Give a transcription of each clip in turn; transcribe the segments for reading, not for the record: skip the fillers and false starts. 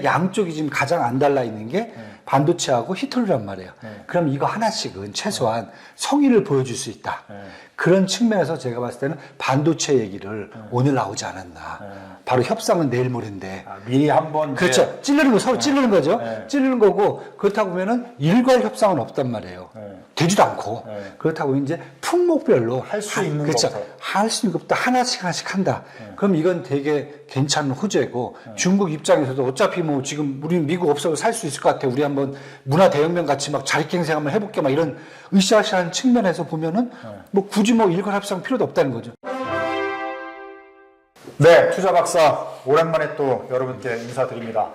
양쪽이 지금 가장 안 달라 있는 게 반도체하고 히토류란 말이에요. 그럼 이거 하나씩은 최소한 성의를 보여줄 수 있다. 그런 측면에서 제가 봤을 때는 반도체 얘기를 오늘 나오지 않았나. 바로 협상은 내일 모레인데. 미리 한번. 그렇죠. 찌르는 거, 서로 찌르는 거죠. 찌르는 거고, 그렇다고 보면은 일괄 협상은 없단 말이에요. 되지도 않고. 그렇다고 이제 품목별로 할 수 있는 그렇죠. 것부터. 할 수 있는 것부터 하나씩 한다. 그럼 이건 되게 괜찮은 호재고, 중국 입장에서도 어차피 뭐 지금 우리는 미국 없어도 살 수 있을 것 같아. 우리 한번 문화 대혁명 같이 막 자립갱생 한번 해볼게. 막 이런 으쌰으쌰한 측면에서 보면은 뭐 굳이 뭐 일괄 협상 필요도 없다는 거죠. 네, 투자 박사 오랜만에 또 여러분께 인사드립니다.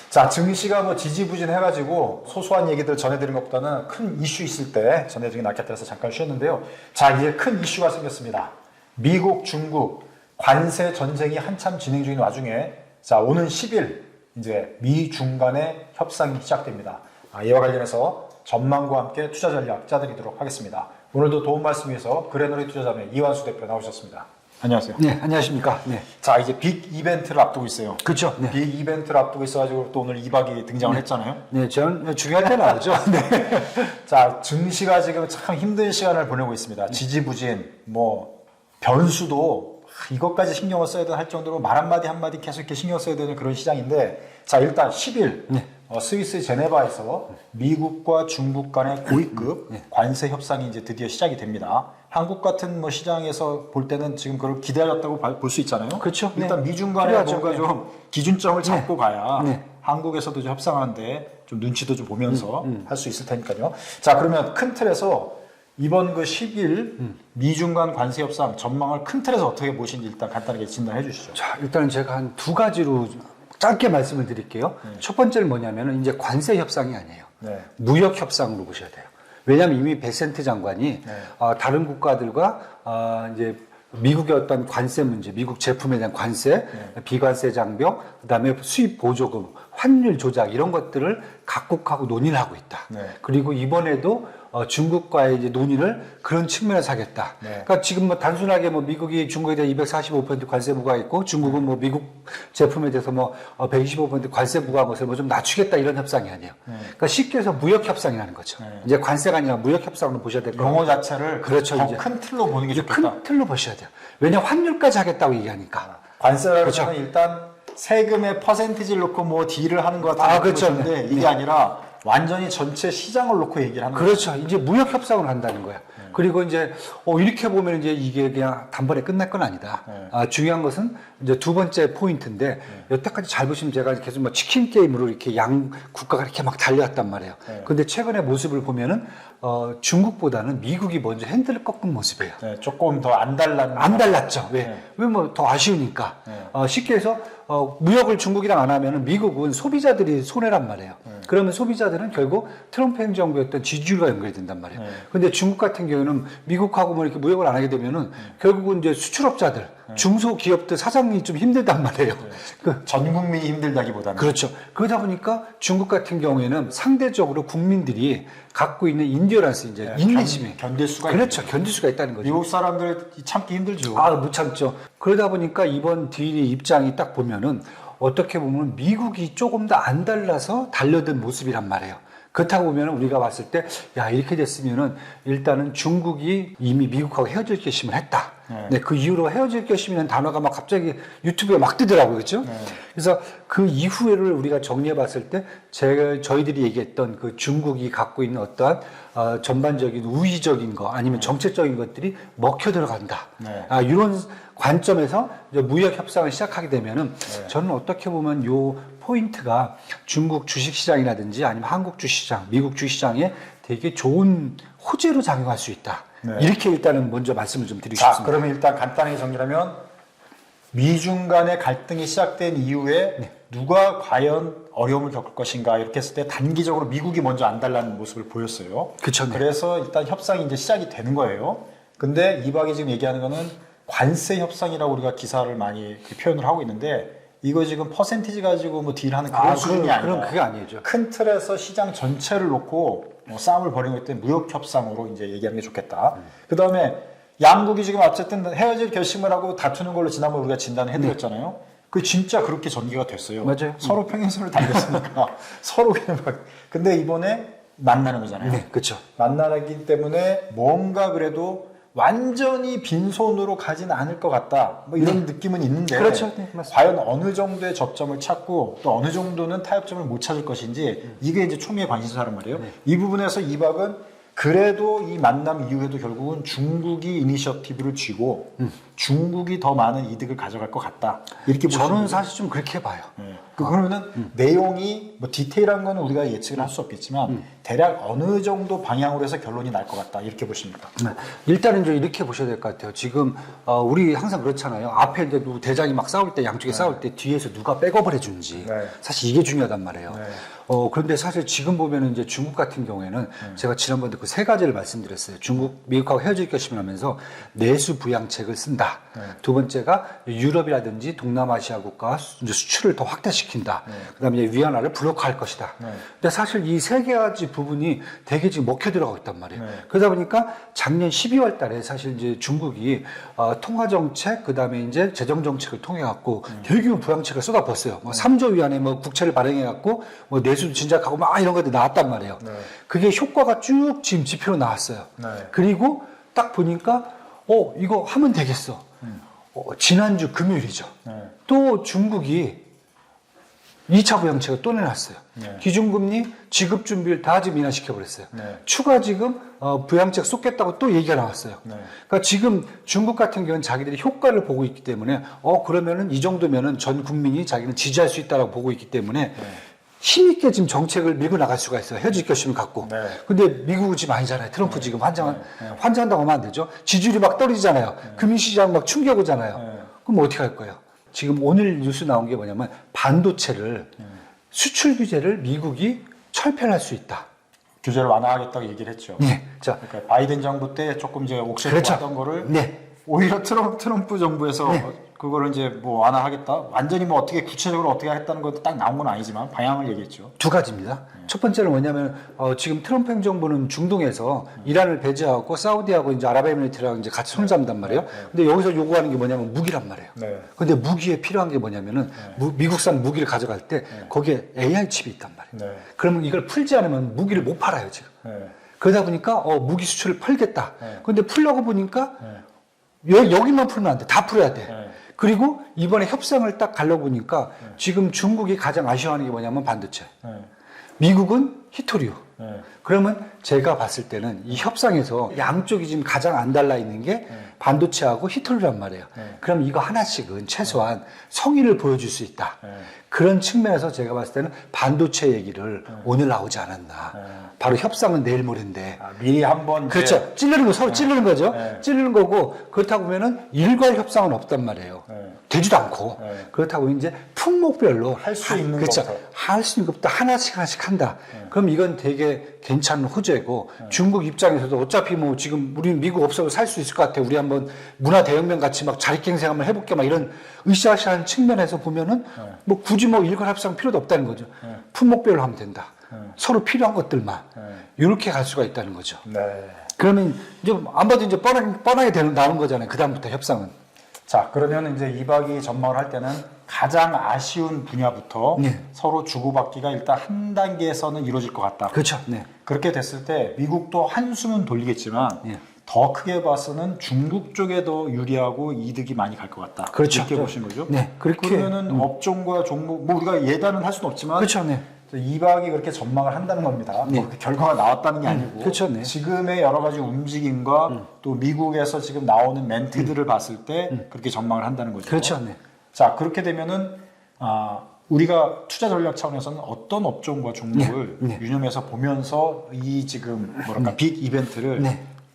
자, 증시가 뭐 지지부진해가지고 소소한 얘기들 전해드린 것보다는 큰 이슈 있을 때 전해드리기 낫겠다 해서 잠깐 쉬었는데요. 자, 이제 큰 이슈가 생겼습니다. 미국, 중국 관세 전쟁이 한참 진행 중인 와중에 자, 오는 10일 이제 미중 간의 협상이 시작됩니다. 이와 관련해서 전망과 함께 투자 전략 짜드리도록 하겠습니다. 오늘도 도움 말씀 위해서 그레너리 투자자의 이완수 대표 나오셨습니다. 안녕하세요. 네, 안녕하십니까. 네. 자, 이제 빅 이벤트를 앞두고 있어요. 그렇죠. 네. 빅 이벤트를 앞두고 있어가지고 또 오늘 2박이 등장을 했잖아요. 네, 저는 중요할 때 나오죠. 네. 자, 증시가 지금 참 힘든 시간을 보내고 있습니다. 지지부진, 뭐, 변수도 이것까지 신경을 써야 되나 할 정도로 말 한마디 계속 이렇게 신경 써야 되는 그런 시장인데, 자, 일단 10일, 스위스 제네바에서 미국과 중국 간의 고위급 관세 협상이 이제 드디어 시작이 됩니다. 한국 같은 뭐 시장에서 볼 때는 지금 그걸 기다렸다고 볼 수 있잖아요. 그렇죠. 일단 네. 미중 간에 필요하죠. 뭔가 좀 기준점을 잡고 가야 네. 한국에서도 좀 협상하는데 좀 눈치도 좀 보면서 할 수 있을 테니까요. 자, 그러면 큰 틀에서 이번 그 10일 미중 간 관세 협상 전망을 큰 틀에서 어떻게 보시는지 일단 간단하게 진단해 주시죠. 자, 일단은 제가 한 두 가지로 짧게 말씀을 드릴게요. 첫 번째는 뭐냐면은 이제 관세 협상이 아니에요. 네. 무역 협상으로 보셔야 돼요. 왜냐하면 이미 베센트 장관이 다른 국가들과 이제 미국의 어떤 관세 문제, 미국 제품에 대한 관세, 비관세 장벽, 그다음에 수입 보조금, 환율 조작 이런 것들을 각국하고 논의를 하고 있다. 그리고 이번에도 중국과의 이제 논의를 그런 측면에서 하겠다. 그러니까 지금 뭐 단순하게 뭐 미국이 중국에 대해 245% 관세 부과했고 중국은 뭐 미국 제품에 대해서 뭐 125% 관세 부과한 것을 뭐 좀 낮추겠다 이런 협상이 아니에요. 그러니까 쉽게 해서 무역 협상이라는 거죠. 이제 관세가 아니라 무역 협상으로 보셔야 될 거예요. 용어 자체를 그렇죠. 더 큰 틀로 보는 게 좋겠다. 큰 틀로 보셔야 돼요. 왜냐 환율까지 하겠다고 얘기하니까. 관세라는 그렇죠. 거는 일단 세금의 퍼센티지를 놓고 뭐 딜을 하는 것 같은 그렇죠. 것인데 이게 아니라 완전히 전체 시장을 놓고 얘기를 하는 거죠. 그렇죠. 이제 무역 협상을 한다는 거야. 그리고 이제 이렇게 보면 이제 이게 그냥 단번에 끝날 건 아니다. 중요한 것은 이제 두 번째 포인트인데 여태까지 잘 보시면 제가 계속 뭐 치킨 게임으로 이렇게 양 국가가 이렇게 막 달려왔단 말이에요. 근데 최근에 모습을 보면은 중국보다는 미국이 먼저 핸들을 꺾은 모습이에요. 조금 더 안 달랐죠. 왜 뭐 더 아쉬우니까. 쉽게 해서 무역을 중국이랑 안 하면은 미국은 소비자들이 손해란 말이에요. 그러면 소비자들은 결국 트럼프 행정부였던 지지율과 연결이 된단 말이에요. 근데 중국 같은 경우는 미국하고 뭐 이렇게 무역을 안 하게 되면은 결국은 이제 수출업자들, 중소기업들 사장이 좀 힘들단 말이에요. 전 국민이 힘들다기보다는. 그렇죠. 그러다 보니까 중국 같은 경우에는 상대적으로 국민들이 갖고 있는 인디어런스, 이제 인내심이 견딜 수가 그렇죠. 견딜 수가 있다는 거죠. 미국 사람들 참기 힘들죠. 못 참죠. 그러다 보니까 이번 딜이 입장이 딱 보면은 어떻게 보면 미국이 조금 더 안 달라서 달려든 모습이란 말이에요. 그렇다고 보면 우리가 봤을 때, 야, 이렇게 됐으면은 일단은 중국이 이미 미국하고 헤어질 결심을 했다. 네, 그 이후로 헤어질 결심이라는 단어가 막 갑자기 유튜브에 막 뜨더라고요. 그렇죠? 그래서 그 이후를 우리가 정리해 봤을 때 저희들이 얘기했던 그 중국이 갖고 있는 어떠한 전반적인 우위적인 거 아니면 정책적인 것들이 먹혀 들어간다. 이런 관점에서 이제 무역 협상을 시작하게 되면은 저는 어떻게 보면 요 포인트가 중국 주식시장이라든지 아니면 한국 주식시장, 미국 주식시장에 되게 좋은 호재로 작용할 수 있다. 이렇게 일단은 먼저 말씀을 좀 드리고 싶습니다. 그러면 일단 간단하게 정리하면 미중 간의 갈등이 시작된 이후에 누가 과연 어려움을 겪을 것인가 이렇게 했을 때 단기적으로 미국이 먼저 안 달라는 모습을 보였어요. 그쵸, 네. 그래서 일단 협상이 이제 시작이 되는 거예요. 근데 이박이 지금 얘기하는 거는 관세 협상이라고 우리가 기사를 많이 표현을 하고 있는데 이거 지금 퍼센티지 가지고 뭐 딜하는 그런 수준이 아니라 그럼 그게 아니죠. 큰 틀에서 시장 전체를 놓고 싸움을 벌이는 것 때문에 무역 협상으로 이제 얘기하는 게 좋겠다. 그 다음에 양국이 지금 어쨌든 헤어질 결심을 하고 다투는 걸로 지난번 우리가 진단을 해드렸잖아요. 그 진짜 그렇게 전개가 됐어요. 맞아요. 서로 평행선을 달렸으니까 서로 그냥 막. 근데 이번에 만나는 거잖아요. 네, 그렇죠. 만나기 때문에 뭔가 그래도 완전히 빈손으로 가지는 않을 것 같다. 뭐 이런 느낌은 있는데. 그렇죠. 네, 맞습니다. 과연 어느 정도의 접점을 찾고 또 어느 정도는 타협점을 못 찾을 것인지 이게 이제 초미의 관심사란 말이에요. 이 부분에서 이박은 그래도 이 만남 이후에도 결국은 중국이 이니셔티브를 쥐고 중국이 더 많은 이득을 가져갈 것 같다. 이렇게 보시면 저는 사실 좀 그렇게 봐요. 그러면은 내용이 뭐 디테일한 거는 우리가 예측을 할 수 없겠지만 대략 어느 정도 방향으로 해서 결론이 날 것 같다. 이렇게 보십니까? 네. 일단은 이제 이렇게 보셔야 될 것 같아요. 지금 우리 항상 그렇잖아요. 앞에 이제 대장이 막 싸울 때 양쪽에 싸울 때 뒤에서 누가 백업을 해주는지 네. 사실 이게 중요하단 말이에요. 네. 그런데 사실 지금 보면은 이제 중국 같은 경우에는 제가 지난번에 그 세 가지를 말씀드렸어요. 중국, 미국하고 헤어질 결심을 하면서 내수 부양책을 쓴다. 두 번째가 유럽이라든지 동남아시아 국가 이제 수출을 더 확대시킨다. 그다음에 이제 위안화를 블록할 것이다. 근데 사실 이 세 가지 부분이 되게 지금 먹혀 들어가고 있단 말이에요. 그러다 보니까 작년 12월 달에 사실 이제 중국이 통화 정책 그다음에 이제 재정 정책을 통해 갖고 대규모 부양책을 쏟아붓었어요. 뭐 3조 위안의 뭐 국채를 발행해 갖고 뭐 내수도 진작하고 막 이런 것들이 나왔단 말이에요. 그게 효과가 쭉 지금 지표로 나왔어요. 그리고 딱 보니까 이거 하면 되겠어. 지난주 금요일이죠. 또 중국이 2차 부양책을 또 내놨어요. 기준금리 지급 준비를 다 지금 인하시켜버렸어요. 추가 지금 부양책 쏟겠다고 또 얘기가 나왔어요. 그러니까 지금 중국 같은 경우는 자기들이 효과를 보고 있기 때문에 그러면은 이 정도면은 전 국민이 자기는 지지할 수 있다라고 보고 있기 때문에 힘있게 지금 정책을 밀고 나갈 수가 있어요. 헤어질 결심을 갖고. 근데 미국은 지금 아니잖아요. 트럼프 지금 환장한다고 하면 안 되죠. 지지율이 막 떨어지잖아요. 금융시장 막 충격 오잖아요. 그럼 어떻게 할 거예요? 지금 오늘 뉴스 나온 게 뭐냐면 반도체를 수출 규제를 미국이 철폐할 수 있다. 규제를 완화하겠다고 얘기를 했죠. 네. 자, 그러니까 바이든 정부 때 조금 이제 옥죄고 그렇죠. 왔던 거를 네. 오히려 트럼프 정부에서 그거를 이제 뭐 완화하겠다. 완전히 뭐 어떻게 구체적으로 어떻게 하겠다는 것도 딱 나온 건 아니지만 방향을 얘기했죠. 두 가지입니다. 첫 번째는 뭐냐면 지금 트럼프 행정부는 중동에서 이란을 배제하고 사우디하고 이제 아랍에미리트랑 이제 같이 손잡는단 말이에요. 근데 여기서 요구하는 게 뭐냐면 무기란 말이에요. 근데 무기에 필요한 게 뭐냐면은 미국산 무기를 가져갈 때 거기에 AI 칩이 있단 말이에요. 그러면 이걸 풀지 않으면 무기를 못 팔아요 지금. 그러다 보니까 무기 수출을 팔겠다. 근데 풀려고 보니까 여기만 풀면 안 돼. 다 풀어야 돼. 그리고 이번에 협상을 딱 가려고 보니까 지금 중국이 가장 아쉬워하는 게 뭐냐면 반도체. 미국은 히토리오. 그러면 제가 봤을 때는 이 협상에서 양쪽이 지금 가장 안 달라 있는 게 반도체하고 히토리오란 말이에요. 그럼 이거 하나씩은 최소한 성의를 보여줄 수 있다. 그런 측면에서 제가 봤을 때는 반도체 얘기를 오늘 나오지 않았나. 바로 협상은 내일 모레인데. 미리 한번 그렇죠. 찌르는 거, 서로 찌르는 거죠. 찌르는 거고, 그렇다고 보면은 일괄 협상은 없단 말이에요. 되지도 않고. 그렇다고 이제 품목별로 할 수 있는 그렇죠. 것부터. 할 수 있는 것부터 하나씩 한다. 그럼 이건 되게 괜찮은 호재고, 중국 입장에서도 어차피 뭐 지금 우리 미국 없어도 살 수 있을 것 같아. 우리 한번 문화 대혁명 같이 막 자립갱생 한번 해볼게. 막 이런 으쌰으쌰한 측면에서 보면은 뭐 굳이 뭐 일괄 협상 필요도 없다는 거죠. 품목별로 하면 된다. 서로 필요한 것들만 이렇게 갈 수가 있다는 거죠. 그러면 이제 안 봐도 이제 뻔하게 나오는 거잖아요. 그 다음부터 협상은. 자, 그러면 이제 이박이 전망을 할 때는 가장 아쉬운 분야부터 서로 주고받기가 일단 한 단계에서는 이루어질 것 같다. 그렇죠. 네. 그렇게 됐을 때 미국도 한숨은 돌리겠지만 더 크게 봐서는 중국 쪽에 더 유리하고 이득이 많이 갈 것 같다. 그렇죠. 이렇게 보신 거죠? 네. 그렇게 그러면은 업종과 종목 뭐 우리가 예단은 할 수는 없지만 그렇죠. 네. 이박이 그렇게 전망을 한다는 겁니다. 뭐 결과가 나왔다는 게 아니고 그렇죠, 네. 지금의 여러 가지 움직임과 또 미국에서 지금 나오는 멘트들을 봤을 때 그렇게 전망을 한다는 거죠. 그렇죠. 네. 자, 그렇게 되면은 우리가 투자 전략 차원에서는 어떤 업종과 종목을 유념해서 보면서 이 지금 뭐랄까 빅 이벤트를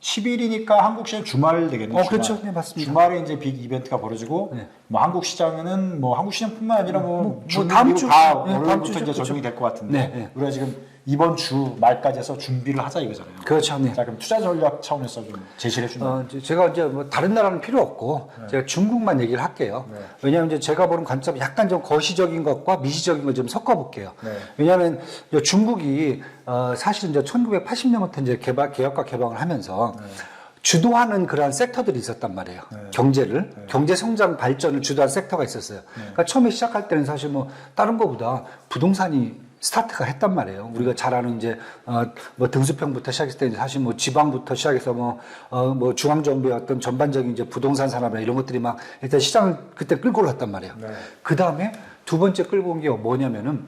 10일이니까 한국 시장 주말 되겠네요. 그렇죠. 네, 맞습니다. 주말에 이제 빅 이벤트가 벌어지고 뭐 한국 시장에는 뭐 한국 시장뿐만 아니라 뭐 다음 주 다 다음 월요일부터 주죠. 이제 적용이 될 것 같은데 네. 우리가 지금 이번 주 말까지 해서 준비를 하자 이거잖아요. 그렇죠. 네. 자, 그럼 투자 전략 차원에서 좀 제시를 해준다. 제가 이제 뭐 다른 나라는 필요 없고 제가 중국만 얘기를 할게요. 왜냐하면 이제 제가 보는 관점이 약간 좀 거시적인 것과 미시적인 걸 좀 섞어볼게요. 왜냐하면 중국이 사실은 이제 1980년부터 이제 개혁과 개방을 하면서 주도하는 그러한 섹터들이 있었단 말이에요. 경제를, 경제 성장 발전을 주도한 섹터가 있었어요. 그러니까 처음에 시작할 때는 사실 뭐 다른 거보다 부동산이 스타트가 했단 말이에요. 우리가 잘 아는 이제, 뭐 등수평부터 시작했을 때 사실 뭐 지방부터 시작해서 뭐 중앙정부의 어떤 전반적인 이제 부동산 산업이나 이런 것들이 막 일단 시장을 그때 끌고 올랐단 말이에요. 그 다음에 두 번째 끌고 온 게 뭐냐면은,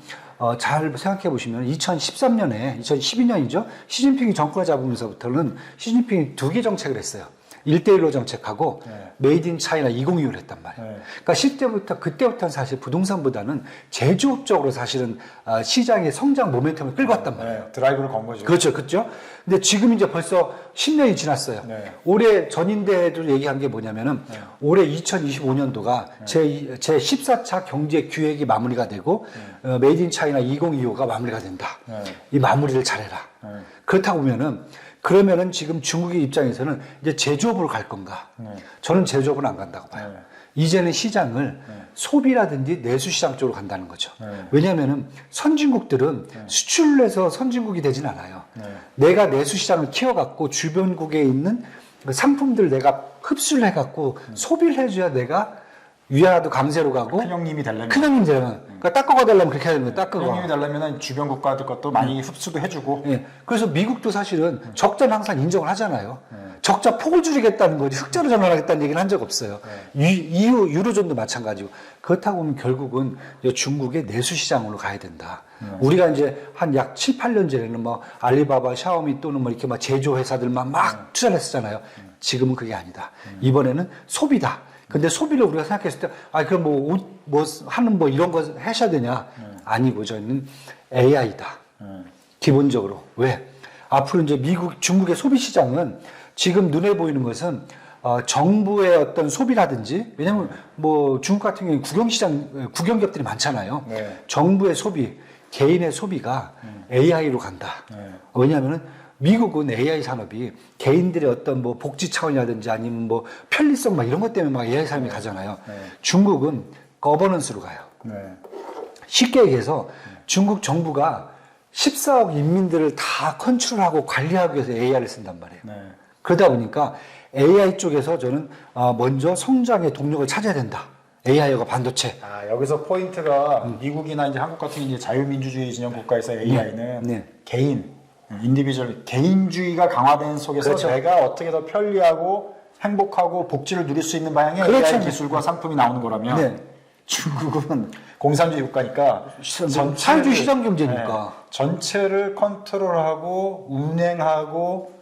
잘 생각해 보시면 2013년에, 2012년이죠. 시진핑이 정권을 잡으면서부터는 시진핑이 두 개 정책을 했어요. 1대1로 정책하고 메이드 인 차이나 2025를 했단 말이에요. 그러니까 그때부터는 사실 부동산보다는 제조업적으로 사실은 시장의 성장 모멘텀을 끌고 왔단 말이에요. 드라이브를 건 거죠. 그렇죠. 근데 지금 이제 벌써 10년이 지났어요. 올해 전인대도 얘기한 게 뭐냐면은 올해 2025년도가 제 14차 경제 기획이 마무리가 되고 메이드 인 차이나 2025가 마무리가 된다. 이 마무리를 잘해라. 그렇다고 그러면은 지금 중국의 입장에서는 이제 제조업으로 갈 건가? 저는 제조업은 안 간다고 봐요. 이제는 시장을 소비라든지 내수 시장 쪽으로 간다는 거죠. 왜냐하면은 선진국들은 수출을 해서 선진국이 되진 않아요. 내가 내수 시장을 키워갖고 주변국에 있는 그 상품들 내가 흡수를 해갖고 소비를 해줘야 내가 위안화도 강세로 가고 큰 형님이 되려면 그러니까 닦아가 되려면 그렇게 해야 되는 거예요. 큰 형님이 되려면 주변 국가들 것도 많이 흡수도 해주고. 예. 그래서 미국도 사실은 적자는 항상 인정을 하잖아요. 적자 폭을 줄이겠다는 거지 흑자로 전환하겠다는 얘기는 한 적 없어요. 유로존도 마찬가지고. 그렇다고 보면 결국은 중국의 내수 시장으로 가야 된다. 우리가 이제 한 약 7, 8년 전에는 뭐 알리바바, 샤오미 또는 뭐 이렇게 막 제조 회사들만 막 투자를 했었잖아요. 지금은 그게 아니다. 이번에는 소비다. 근데 소비를 우리가 생각했을 때, 그럼 뭐 이런 거 하셔야 되냐? 아니고 저는 AI다. 기본적으로. 왜? 앞으로 이제 중국의 소비 시장은 지금 눈에 보이는 것은, 정부의 어떤 소비라든지, 왜냐면 뭐 중국 같은 경우는 국영기업들이 많잖아요. 정부의 소비, 개인의 소비가 AI로 간다. 왜냐하면은 미국은 AI 산업이 개인들의 어떤 뭐 복지 차원이라든지 아니면 뭐 편리성 막 이런 것 때문에 막 AI 산업이 가잖아요. 중국은 거버넌스로 가요. 쉽게 얘기해서 중국 정부가 14억 인민들을 다 컨트롤하고 관리하기 위해서 AI를 쓴단 말이에요. 그러다 보니까 AI 쪽에서 저는 먼저 성장의 동력을 찾아야 된다. AI가 반도체. 여기서 포인트가 미국이나 이제 한국 같은 이제 자유민주주의 진영 국가에서 AI는 인디비주얼 개인주의가 강화된 속에서 그렇죠. 내가 어떻게 더 편리하고 행복하고 복지를 누릴 수 있는 방향의 그렇죠. AI 기술과 상품이 나오는 거라면 중국은 공산주의 국가니까 사회주의 시장 경제니까 전체를 컨트롤하고 운행하고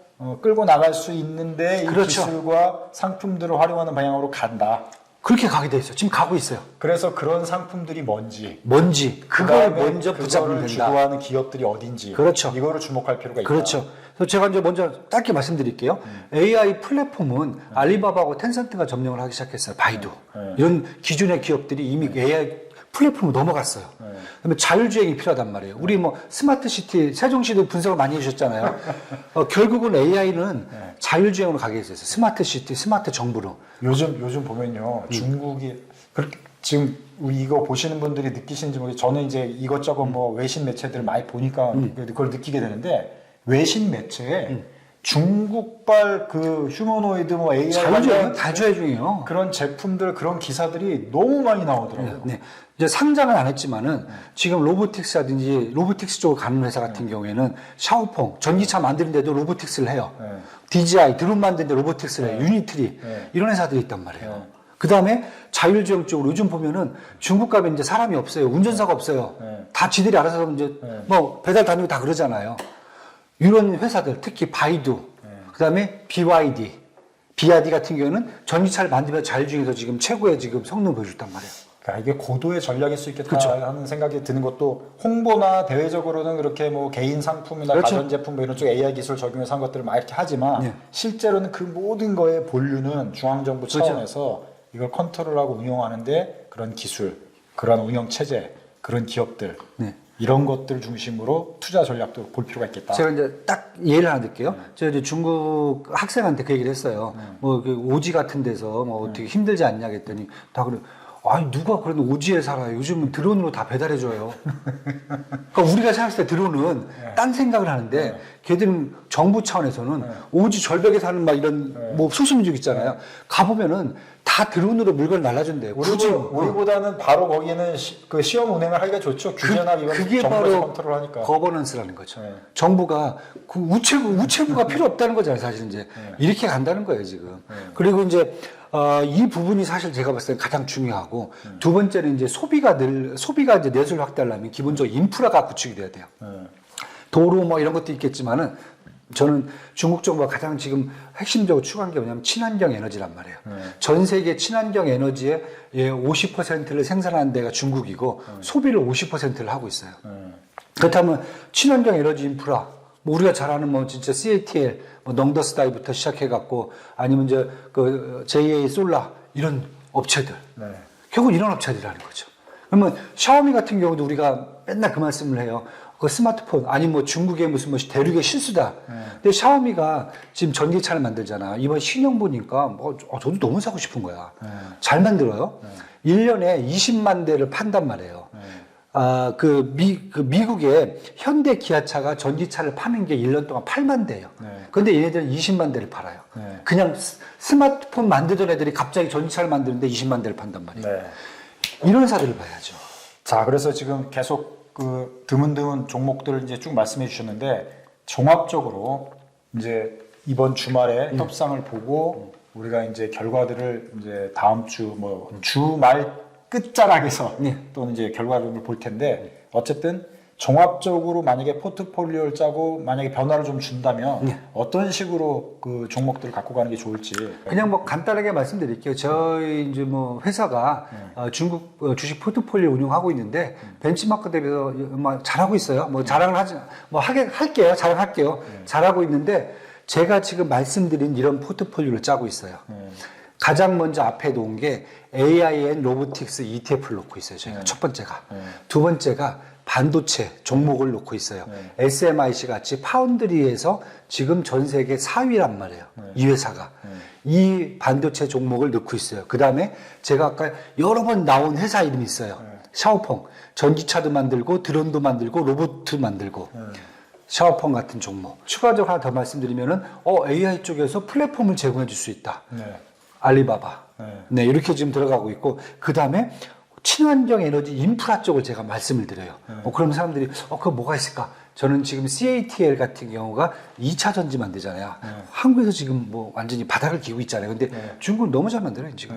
끌고 나갈 수 있는데 이 기술과 상품들을 활용하는 방향으로 간다. 그렇게 가게 돼 있어요. 지금 가고 있어요. 그래서 그런 상품들이 뭔지 그걸 먼저 붙잡으면 된다. 주도하는 기업들이 어딘지 그렇죠. 이거를 주목할 필요가 있다. 그렇죠. 그래서 제가 이제 먼저 짧게 말씀드릴게요. AI 플랫폼은 알리바바하고 텐센트가 점령을 하기 시작했어요. 바이두. 이런 기존의 기업들이 이미 AI 플랫폼으로 넘어갔어요. 그다음에 자율주행이 필요하단 말이에요. 우리 뭐 스마트시티, 세종시도 분석을 많이 해주셨잖아요. 결국은 AI는 자율주행으로 가게 됐어요. 스마트시티, 스마트 정부로. 요즘 보면요. 중국이 그렇게 지금 이거 보시는 분들이 느끼시는지 모르겠어요. 저는 이제 이것저것 뭐 외신 매체들을 많이 보니까 그걸 느끼게 되는데 외신 매체에 중국발 그 휴머노이드 뭐 AI 자율주행은 다 자율주행이에요. 그런 제품들 그런 기사들이 너무 많이 나오더라고요. 이제 상장은 안 했지만은 지금 로보틱스라든지 로보틱스 쪽으로 가는 회사 같은 경우에는 샤오퐁 전기차 만드는데도 로보틱스를 해요. DJI 드론 만드는데 로보틱스를 해요. 유니트리 이런 회사들이 있단 말이에요. 그 다음에 자율주행 쪽으로 요즘 보면은 중국 가면 이제 사람이 없어요. 운전사가 없어요. 다 지들이 알아서 이제 뭐 배달 다니고 다 그러잖아요. 이런 회사들 특히 바이두 그 다음에 BYD 같은 경우는 전기차를 만들면서 자율주행에서 지금 최고의 지금 성능을 보여줬단 말이에요. 그러니까 이게 고도의 전략일 수 있겠다 하는 생각이 드는 것도 홍보나 대외적으로는 그렇게 뭐 개인 상품이나 가전제품 뭐 이런 쪽 AI 기술 적용해서 한 것들을 막 이렇게 하지만 실제로는 그 모든 거의 본류는 중앙정부 차원에서 이걸 컨트롤하고 운영하는데 그런 기술, 그런 운영 체제, 그런 기업들 이런 것들 중심으로 투자 전략도 볼 필요가 있겠다. 제가 이제 딱 예를 하나 드릴게요. 제가 이제 중국 학생한테 그 얘기를 했어요. 뭐 그 오지 같은 데서 뭐 어떻게 힘들지 않냐 했더니 다 그래. 아니 누가 그런 오지에 살아요. 요즘은 드론으로 다 배달해줘요. 그러니까 우리가 생각했을 때 드론은 딴 생각을 하는데 걔들은 정부 차원에서는 오지 절벽에 사는 막 이런 뭐 소수민족 있잖아요. 가보면은 다 드론으로 물건을 날라준대요. 굳이 우리보다는 바로 거기는 그 시험 운행을 하기가 좋죠. 규제나 이건 그게 정부에서 바로 컨트롤하니까. 거버넌스라는 거죠. 네. 정부가 그 우체부가 필요 없다는 거잖아요. 사실 이제 이렇게 간다는 거예요 지금. 그리고 이제 이 부분이 사실 제가 봤을 때 가장 중요하고 두 번째는 이제 소비가 이제 내수를 확대하려면 기본적으로 인프라가 구축이 돼야 돼요. 도로 뭐 이런 것도 있겠지만은 저는 중국 정부가 가장 지금 핵심적으로 추구한 게 뭐냐면 친환경 에너지란 말이에요. 전 세계 친환경 에너지의 50%를 생산하는 데가 중국이고 소비를 50%를 하고 있어요. 그렇다면 친환경 에너지 인프라, 뭐 우리가 잘 아는 뭐 진짜 CATL, 뭐 넝더스다이부터 시작해갖고 아니면 이제 그 JA 솔라 이런 업체들. 결국 이런 업체들이라는 거죠. 그러면 샤오미 같은 경우도 우리가 맨날 그 말씀을 해요. 그 스마트폰 아니 뭐 중국의 무슨 뭐 대륙의 실수다. 근데 샤오미가 지금 전기차를 만들잖아. 이번 신형 보니까 뭐 저도 너무 사고 싶은 거야. 잘 만들어요. 1년에 20만 대를 판단 말이에요. 미국의 현대 기아차가 전기차를 파는 게 1년 동안 8만 대예요. 근데 얘네들은 20만 대를 팔아요. 그냥 스마트폰 만들던 애들이 갑자기 전기차를 만드는데 20만 대를 판단 말이에요. 이런 사례를 봐야죠. 자, 그래서 지금 계속 그 드문드문 종목들을 이제 쭉 말씀해 주셨는데 종합적으로 이제 이번 주말에 협상을 보고 우리가 이제 결과들을 이제 다음 주 뭐 주말 끝자락에서 또는 이제 결과를 볼 텐데 어쨌든 종합적으로 만약에 포트폴리오를 짜고 만약에 변화를 좀 준다면 어떤 식으로 그 종목들을 갖고 가는 게 좋을지 그냥 뭐 간단하게 말씀드릴게요. 저희 이제 뭐 회사가 중국 주식 포트폴리오 운영하고 있는데 벤치마크 대비해서 잘하고 있어요. 뭐 자랑을 할게요. 자랑할게요. 잘하고 있는데 제가 지금 말씀드린 이런 포트폴리오를 짜고 있어요. 가장 먼저 앞에 놓은 게 AIN 로보틱스 ETF를 놓고 있어요. 저희가 첫 번째가. 두 번째가 반도체 종목을 놓고 있어요. SMIC 같이 파운드리에서 지금 전 세계 4위란 말이에요. 이 회사가. 이 반도체 종목을 넣고 있어요. 그 다음에 제가 아까 여러 번 나온 회사 이름이 있어요. 샤오펑. 전기차도 만들고 드론도 만들고 로봇도 만들고. 샤오펑 같은 종목. 추가적으로 하나 더 말씀드리면은 AI 쪽에서 플랫폼을 제공해 줄 수 있다. 알리바바. 네, 이렇게 지금 들어가고 있고 그 다음에 친환경 에너지 인프라 쪽을 제가 말씀을 드려요. 그럼 사람들이 그거 뭐가 있을까? 저는 지금 CATL 같은 경우가 2차 전지 만들잖아요. 한국에서 지금 뭐 완전히 바닥을 기고 있잖아요. 근데 중국은 너무 잘 만들어요, 지금.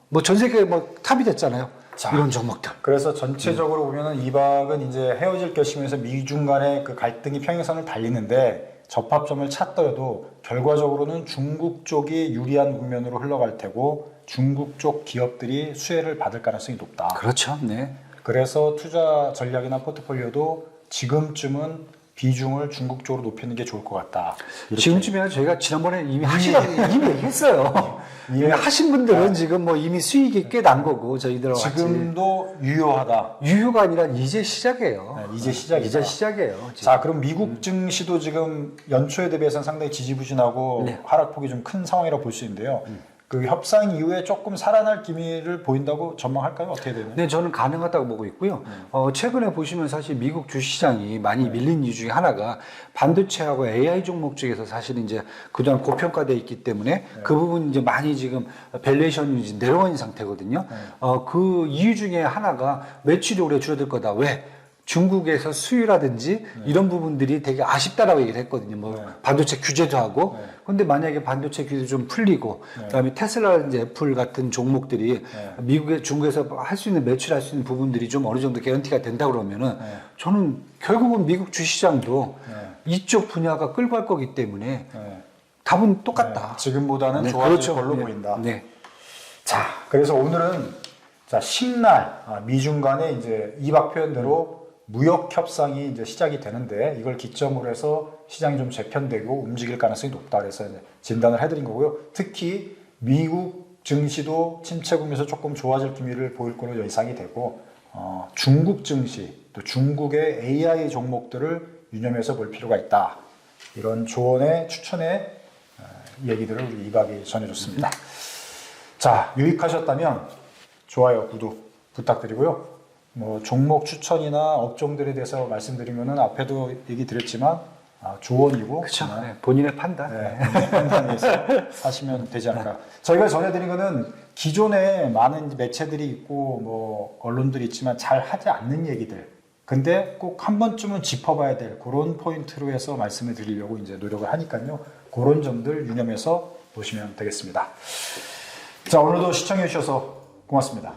뭐 전 세계 뭐 탑이 됐잖아요. 자, 이런 종목들. 그래서 전체적으로 보면은 이박은 이제 헤어질 결심에서 미중 간의 그 갈등이 평행선을 달리는데 접합점을 찾더라도 결과적으로는 중국 쪽이 유리한 국면으로 흘러갈 테고 중국 쪽 기업들이 수혜를 받을 가능성이 높다. 그렇죠. 네. 그래서 투자 전략이나 포트폴리오도 지금쯤은 비중을 중국 쪽으로 높이는 게 좋을 것 같다. 지금쯤이야 저희가 지난번에 이미 이미 얘기했어요. 이미 하신 분들은 지금 뭐 이미 수익이 꽤 난 거고 저희들하고 지금도 유효하다. 유효가 아니라 이제 시작이에요. 이제 시작이다. 이제 시작이에요. 지금. 자, 그럼 미국 증시도 지금 연초에 대비해서는 상당히 지지부진하고 하락폭이 좀 큰 상황이라고 볼 수 있는데요. 그 협상 이후에 조금 살아날 기미를 보인다고 전망할까요? 어떻게 되나요? 네, 저는 가능하다고 보고 있고요. 최근에 보시면 사실 미국 주시장이 많이 밀린 이유 중에 하나가 반도체하고 AI 종목 쪽에서 사실 이제 그동안 고평가되어 있기 때문에 그 부분 이제 많이 지금 밸류에이션이 이제 내려와 있는 상태거든요. 그 이유 중에 하나가 매출이 올해 줄어들 거다. 왜? 중국에서 수유라든지 이런 부분들이 되게 아쉽다라고 얘기를 했거든요. 뭐 반도체 규제도 하고. 근데 만약에 반도체 규제 좀 풀리고 그다음에 테슬라라든지 애플 같은 종목들이 중국에서 할 수 있는 매출할 수 있는 부분들이 좀 어느 정도 개런티가 된다 그러면은 저는 결국은 미국 주시장도 이쪽 분야가 끌고 갈 거기 때문에 답은 똑같다. 지금보다는 좋아질 걸로 보인다. 자, 그래서 오늘은 자, 10날 미중 간의 이제 이박 표현대로 무역 협상이 이제 시작이 되는데 이걸 기점으로 해서 시장이 좀 재편되고 움직일 가능성이 높다 그래서 이제 진단을 해드린 거고요. 특히 미국 증시도 침체 국면에서 조금 좋아질 기미를 보일 걸로 예상이 되고 중국 증시 또 중국의 AI 종목들을 유념해서 볼 필요가 있다. 이런 조언의 추천의 얘기들을 우리 이박이 전해줬습니다. 자, 유익하셨다면 좋아요, 구독 부탁드리고요. 뭐 종목 추천이나 업종들에 대해서 말씀드리면은 앞에도 얘기 드렸지만 조언이고 그렇죠. 그냥 네, 본인의 판단. 네, 본인의 판단에서 사시면 되지 않을까. 저희가 전해드린 거는 기존에 많은 매체들이 있고 뭐 언론들이 있지만 잘 하지 않는 얘기들. 근데 꼭 한 번쯤은 짚어봐야 될 그런 포인트로 해서 말씀을 드리려고 이제 노력을 하니까요. 그런 점들 유념해서 보시면 되겠습니다. 자, 오늘도 시청해 주셔서 고맙습니다.